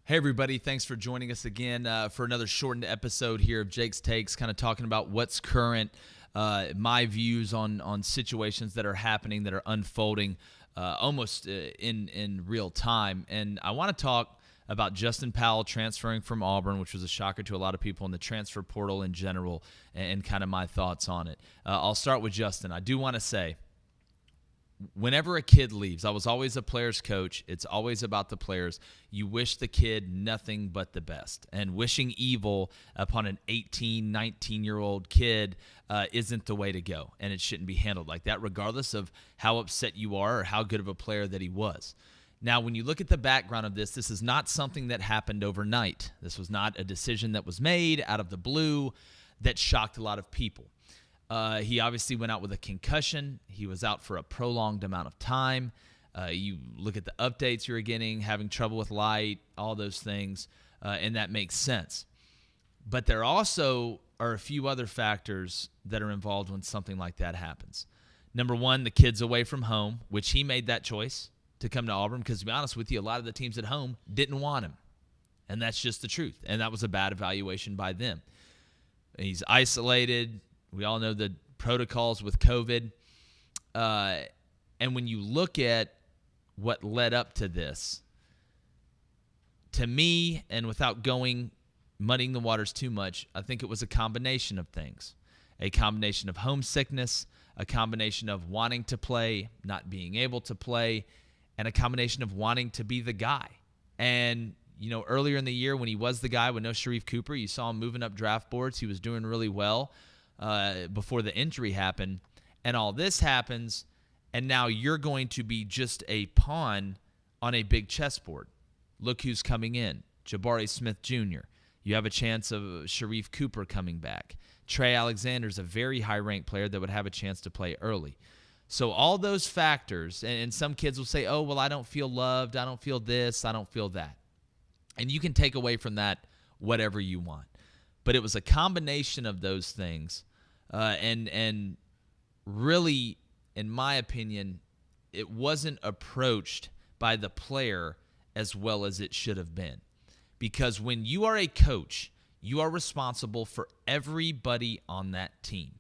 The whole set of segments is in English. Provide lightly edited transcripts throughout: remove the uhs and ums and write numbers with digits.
Hey, everybody. Thanks for joining us again for another shortened episode here of Jake's Takes, kind of talking about what's current, my views on situations that are happening, that are unfolding almost in real time. And I want to talk about Justin Powell transferring from Auburn, which was a shocker to a lot of people in the transfer portal in general, and kind of my thoughts on it. I'll start with Justin. I do want to say, whenever a kid leaves, I was always a player's coach. It's always about the players. You wish the kid nothing but the best. And wishing evil upon an 18, 19-year-old kid isn't the way to go. And it shouldn't be handled like that, regardless of how upset you are or how good of a player that he was. Now, when you look at the background of this is not something that happened overnight. This was not a decision that was made out of the blue that shocked a lot of people. He obviously went out with a concussion. He was out for a prolonged amount of time. You look at the updates you're getting, having trouble with light, all those things, and that makes sense. But there also are a few other factors that are involved when something like that happens. Number one, the kid's away from home, which he made that choice to come to Auburn because, to be honest with you, a lot of the teams at home didn't want him. And that's just the truth. And that was a bad evaluation by them. He's isolated. We all know the protocols with COVID. And when you look at what led up to this, to me, and without muddying the waters too much, I think it was a combination of things. A combination of homesickness, a combination of wanting to play, not being able to play, and a combination of wanting to be the guy. And, you know, earlier in the year when he was the guy with no Shareef Cooper, you saw him moving up draft boards. He was doing really well before the injury happened. And all this happens, and now you're going to be just a pawn on a big chessboard. Look who's coming in. Jabari Smith Jr. You have a chance of Shareef Cooper coming back. Trey Alexander's a very high-ranked player that would have a chance to play early. So all those factors, and some kids will say, oh, well, I don't feel loved, I don't feel this, I don't feel that. And you can take away from that whatever you want. But it was a combination of those things. And really, in my opinion, it wasn't approached by the player as well as it should have been. Because when you are a coach, you are responsible for everybody on that team.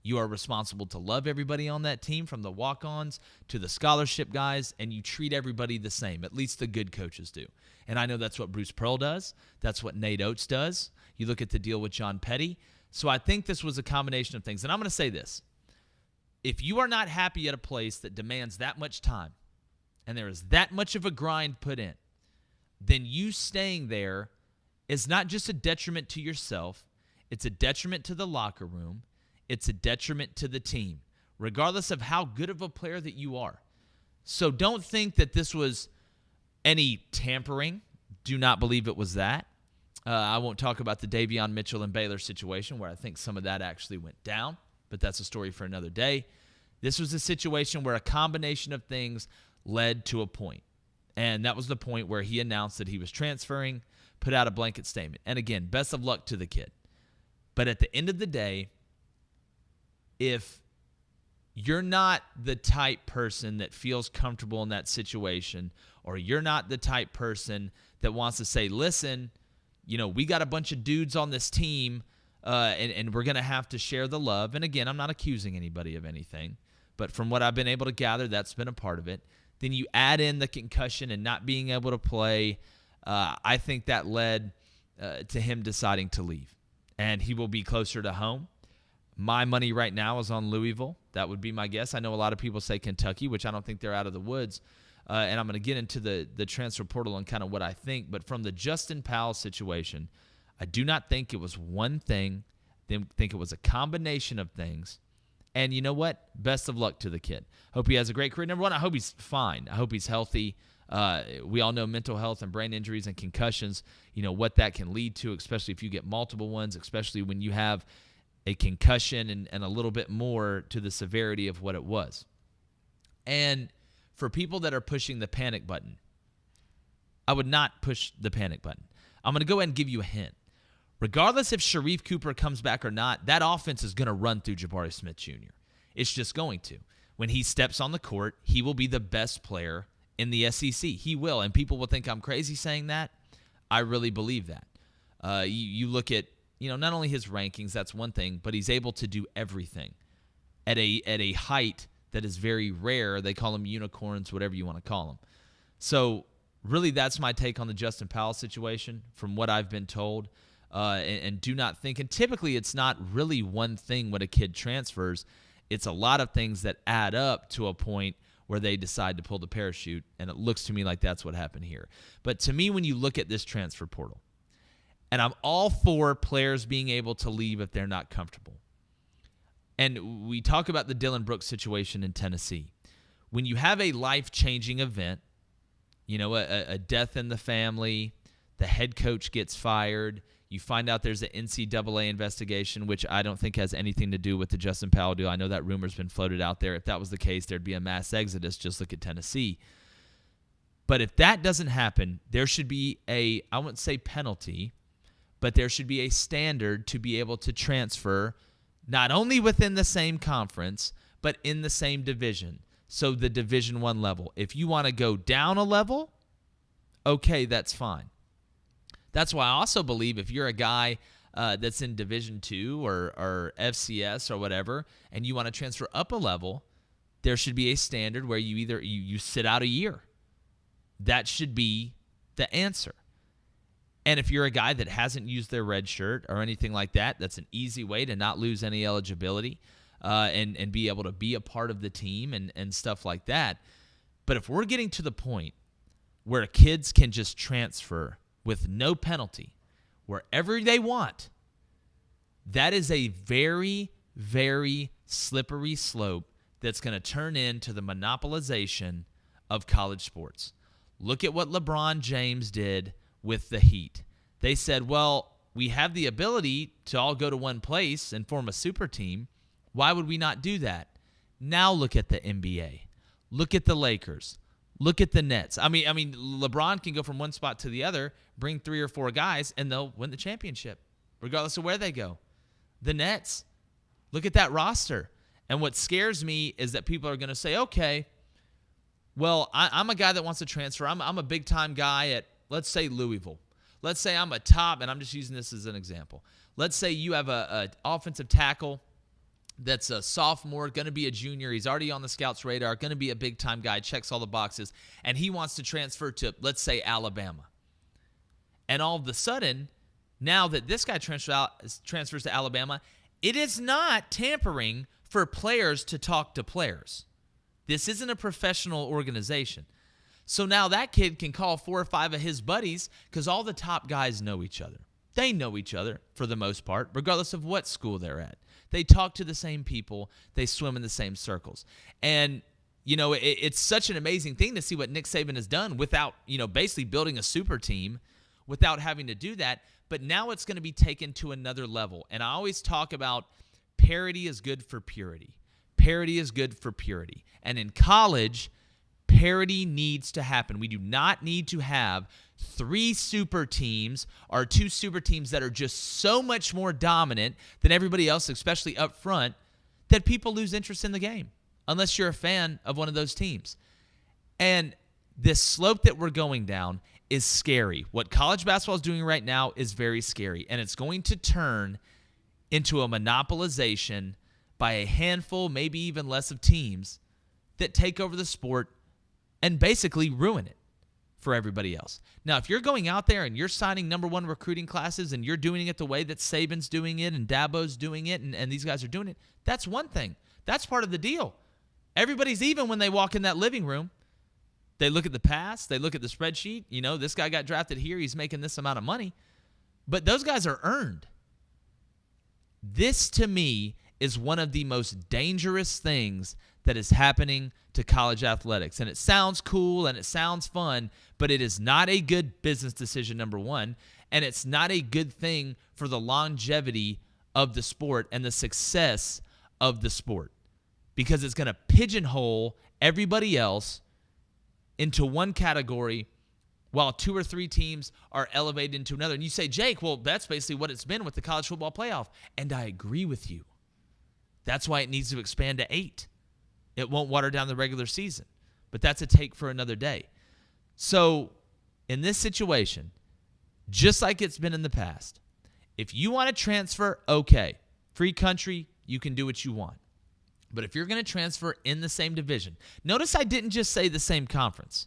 You are responsible to love everybody on that team, from the walk-ons to the scholarship guys, and you treat everybody the same. At least the good coaches do. And I know that's what Bruce Pearl does. That's what Nate Oates does. You look at the deal with John Petty. So I think this was a combination of things. And I'm going to say this. If you are not happy at a place that demands that much time and there is that much of a grind put in, then you staying there is not just a detriment to yourself. It's a detriment to the locker room. It's a detriment to the team, regardless of how good of a player that you are. So don't think that this was any tampering. Do not believe it was that. I won't talk about the Davion Mitchell and Baylor situation, where I think some of that actually went down, but that's a story for another day. This was a situation where a combination of things led to a point, and that was the point where he announced that he was transferring, put out a blanket statement. And again, best of luck to the kid. But at the end of the day, if you're not the type person that feels comfortable in that situation, or you're not the type person that wants to say, listen, you know, we got a bunch of dudes on this team, and we're going to have to share the love. And again, I'm not accusing anybody of anything, but from what I've been able to gather, that's been a part of it. Then you add in the concussion and not being able to play. I think that led to him deciding to leave, and he will be closer to home. My money right now is on Louisville. That would be my guess. I know a lot of people say Kentucky, which I don't think they're out of the woods. And I'm going to get into the transfer portal and kind of what I think. But from the Justin Powell situation, I do not think it was one thing. I think it was a combination of things. And you know what? Best of luck to the kid. Hope he has a great career. Number one, I hope he's fine. I hope he's healthy. We all know mental health and brain injuries and concussions, you know, what that can lead to, especially if you get multiple ones, especially when you have a concussion and a little bit more to the severity of what it was. And for people that are pushing the panic button, I would not push the panic button. I'm going to go ahead and give you a hint. Regardless if Shareef Cooper comes back or not, that offense is going to run through Jabari Smith Jr. It's just going to. When he steps on the court, he will be the best player in the SEC. He will, and people will think I'm crazy saying that. I really believe that. You look at, not only his rankings, that's one thing, but he's able to do everything at a height that is very rare. They call them unicorns, whatever you want to call them. So really, that's my take on the Justin Powell situation from what I've been told. And do not think, and typically it's not really one thing when a kid transfers. It's a lot of things that add up to a point where they decide to pull the parachute, and it looks to me like that's what happened here. But to me, when you look at this transfer portal, and I'm all for players being able to leave if they're not comfortable. And we talk about the Dylan Brooks situation in Tennessee. When you have a life-changing event, a death in the family, the head coach gets fired, you find out there's an NCAA investigation, which I don't think has anything to do with the Justin Powell deal. I know that rumor's been floated out there. If that was the case, there'd be a mass exodus. Just look at Tennessee. But if that doesn't happen, there should be I wouldn't say penalty, but there should be a standard to be able to transfer not only within the same conference, but in the same division. So the Division I level. If you want to go down a level, okay, that's fine. That's why I also believe if you're a guy that's in Division II or FCS or whatever, and you want to transfer up a level, there should be a standard where you either you sit out a year. That should be the answer. And if you're a guy that hasn't used their red shirt or anything like that, that's an easy way to not lose any eligibility and be able to be a part of the team and stuff like that. But if we're getting to the point where kids can just transfer with no penalty wherever they want, that is a very, very slippery slope that's going to turn into the monopolization of college sports. Look at what LeBron James did with the Heat. They said, well, we have the ability to all go to one place and form a super team. Why would we not do that? Now look at the NBA. Look at the Lakers. Look at the Nets. I mean, LeBron can go from one spot to the other, bring 3 or 4 guys, and they'll win the championship, regardless of where they go. The Nets, look at that roster. And what scares me is that people are going to say, okay, well, I'm a guy that wants to transfer. I'm a big-time guy at, let's say, Louisville. Let's say I'm a top, and I'm just using this as an example. Let's say you have a offensive tackle that's a sophomore, going to be a junior. He's already on the scouts' radar, going to be a big-time guy, checks all the boxes, and he wants to transfer to, let's say, Alabama. And all of a sudden, now that this guy transfers to Alabama, it is not tampering for players to talk to players. This isn't a professional organization. So now that kid can call 4 or 5 of his buddies because all the top guys know each other. They know each other for the most part, regardless of what school they're at. They talk to the same people. They swim in the same circles. And, it's such an amazing thing to see what Nick Saban has done without, basically building a super team without having to do that. But now it's going to be taken to another level. And I always talk about parity is good for purity. Parity is good for purity. And in college, parity needs to happen. We do not need to have 3 super teams or 2 super teams that are just so much more dominant than everybody else, especially up front, that people lose interest in the game unless you're a fan of one of those teams. And this slope that we're going down is scary. What college basketball is doing right now is very scary, and it's going to turn into a monopolization by a handful, maybe even less of teams that take over the sport and basically ruin it for everybody else. Now, if you're going out there and you're signing number 1 recruiting classes and you're doing it the way that Saban's doing it and Dabo's doing it and these guys are doing it, that's one thing. That's part of the deal. Everybody's even when they walk in that living room. They look at the past. They look at the spreadsheet. This guy got drafted here. He's making this amount of money. But those guys are earned. This, to me, is one of the most dangerous things that is happening to college athletics. And it sounds cool and it sounds fun, but it is not a good business decision, number 1, and it's not a good thing for the longevity of the sport and the success of the sport because it's going to pigeonhole everybody else into one category while 2 or 3 teams are elevated into another. And you say, Jake, well, that's basically what it's been with the college football playoff. And I agree with you. That's why it needs to expand to 8. It won't water down the regular season. But that's a take for another day. So in this situation, just like it's been in the past. If you want to transfer, okay. Free country, you can do what you want. But if you're going to transfer in the same division, notice I didn't just say the same conference.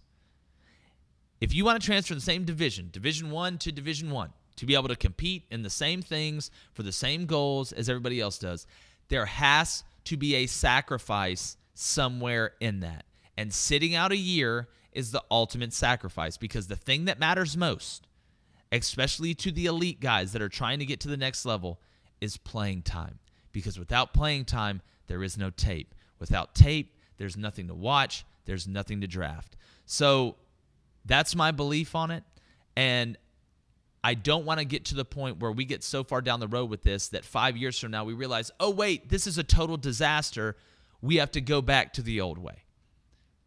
If you want to transfer the same division, Division 1 to Division 1, to be able to compete in the same things for the same goals as everybody else does, there has to be a sacrifice somewhere in that. And sitting out a year is the ultimate sacrifice, because the thing that matters most, especially to the elite guys that are trying to get to the next level, is playing time. Because without playing time, there is no tape. Without tape, there's nothing to watch. There's nothing to draft. So that's my belief on it. And I don't want to get to the point where we get so far down the road with this that 5 years from now we realize, oh, wait, this is a total disaster. We have to go back to the old way.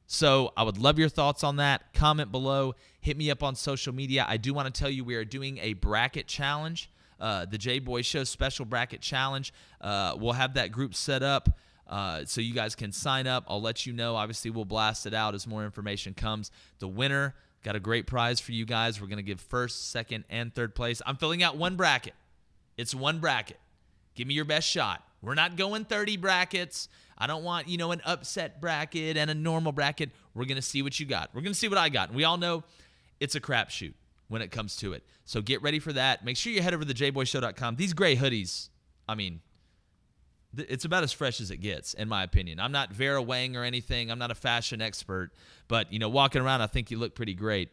So I would love your thoughts on that. Comment below. Hit me up on social media. I do want to tell you we are doing a bracket challenge. The Jboy Show special bracket challenge. We'll have that group set up so you guys can sign up. I'll let you know. Obviously, we'll blast it out as more information comes. The winner got a great prize for you guys. We're going to give first, second, and third place. I'm filling out one bracket. It's one bracket. Give me your best shot. We're not going 30 brackets. I don't want, an upset bracket and a normal bracket. We're going to see what you got. We're going to see what I got. And we all know it's a crapshoot when it comes to it. So get ready for that. Make sure you head over to jboyshow.com. These gray hoodies, it's about as fresh as it gets, in my opinion. I'm not Vera Wang or anything. I'm not a fashion expert. But, walking around, I think you look pretty great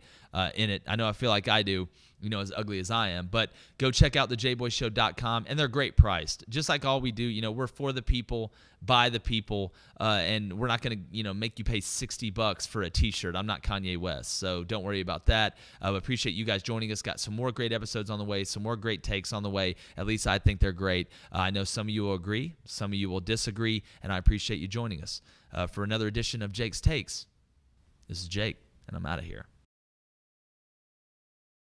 in it. I know I feel like I do, as ugly as I am. But go check out the jboyshow.com, and they're great priced. Just like all we do, we're for the people, by the people, and we're not going to, make you pay $60 for a T-shirt. I'm not Kanye West, so don't worry about that. I appreciate you guys joining us. Got some more great episodes on the way, some more great takes on the way. At least I think they're great. I know some of you will agree, some of you will disagree, and I appreciate you joining us for another edition of Jake's Takes. This is Jake, and I'm out of here.